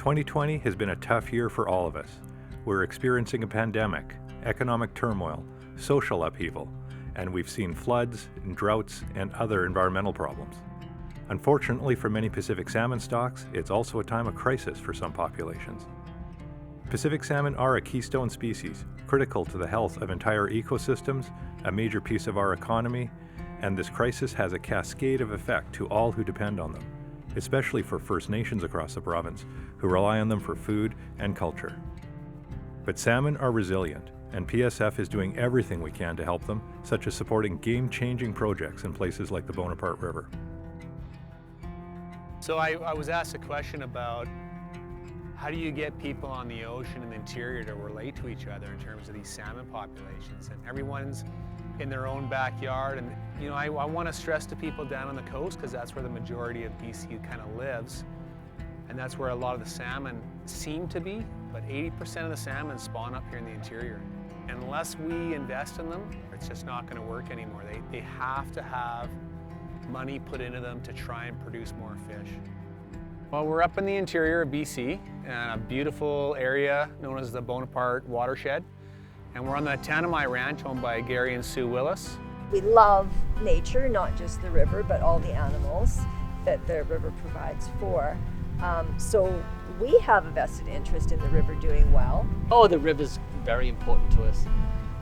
2020 has been a tough year for all of us. We're experiencing a pandemic, economic turmoil, social upheaval, and we've seen floods and droughts and other environmental problems. Unfortunately for many Pacific salmon stocks, it's also a time of crisis for some populations. Pacific salmon are a keystone species, critical to the health of entire ecosystems, a major piece of our economy, and this crisis has a cascade of effect to all who depend on them, especially for First Nations across the province, who rely on them for food and culture. But salmon are resilient, and PSF is doing everything we can to help them, such as supporting game-changing projects in places like the Bonaparte River. So I was asked a question about how do you get people on the ocean and the interior to relate to each other in terms of these salmon populations? And everyone's in their own backyard. And you know, I want to stress to people down on the coast, because that's where the majority of BC kind of lives. And that's where a lot of the salmon seem to be, but 80% of the salmon spawn up here in the interior. And unless we invest in them, it's just not going to work anymore. They have to have money put into them to try and produce more fish. Well, we're up in the interior of BC, in a beautiful area known as the Bonaparte watershed. And we're on the Tanami Ranch owned by Gary and Sue Willis. We love nature, not just the river, but all the animals that the river provides for. So we have a vested interest in the river doing well. Oh, the river's very important to us.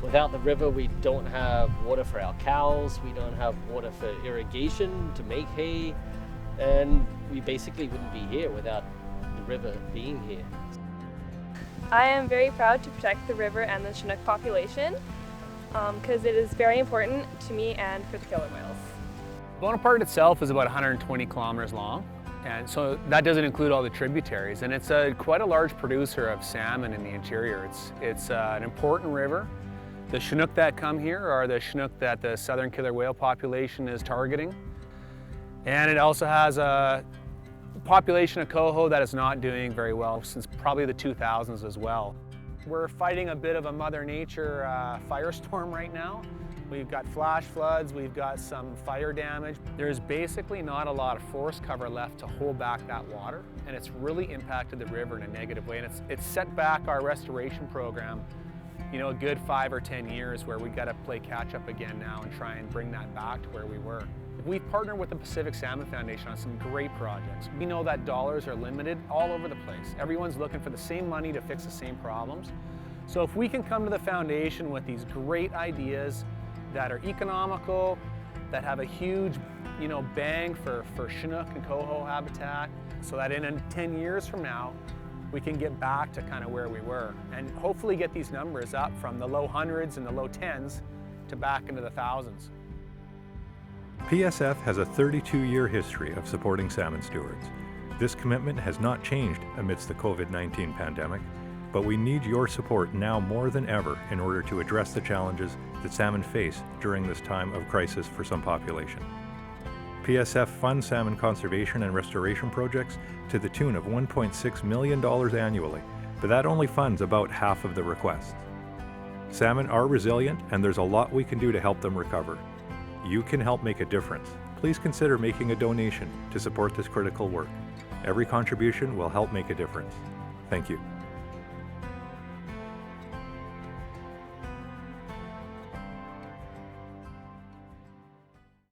Without the river, we don't have water for our cows, we don't have water for irrigation to make hay, and we basically wouldn't be here without the river being here. I am very proud to protect the river and the Chinook population because it is very important to me and for the killer whales. Bonaparte itself is about 120 kilometers long, and so that doesn't include all the tributaries, and it's quite a large producer of salmon in the interior. It's an important river. The Chinook that come here are the Chinook that the southern killer whale population is targeting. And it also has a population of coho that is not doing very well since probably the 2000s as well. We're fighting a bit of a Mother Nature firestorm right now. We've got flash floods, we've got some fire damage. There's basically not a lot of forest cover left to hold back that water, and it's really impacted the river in a negative way, and it's set back our restoration program, you know, a good 5 or 10 years, where we got to play catch up again now and try and bring that back to where we were. We've partnered with the Pacific Salmon Foundation on some great projects. We know that dollars are limited all over the place. Everyone's looking for the same money to fix the same problems. So if we can come to the foundation with these great ideas that are economical, that have a huge, you know, bang for Chinook and coho habitat, so that in 10 years from now, we can get back to kind of where we were and hopefully get these numbers up from the low hundreds and the low tens to back into the thousands. PSF has a 32-year history of supporting salmon stewards. This commitment has not changed amidst the COVID-19 pandemic, but we need your support now more than ever in order to address the challenges that salmon face during this time of crisis for some population. PSF funds salmon conservation and restoration projects to the tune of $1.6 million annually, but that only funds about half of the requests. Salmon are resilient, and there's a lot we can do to help them recover. You can help make a difference. Please consider making a donation to support this critical work. Every contribution will help make a difference. Thank you.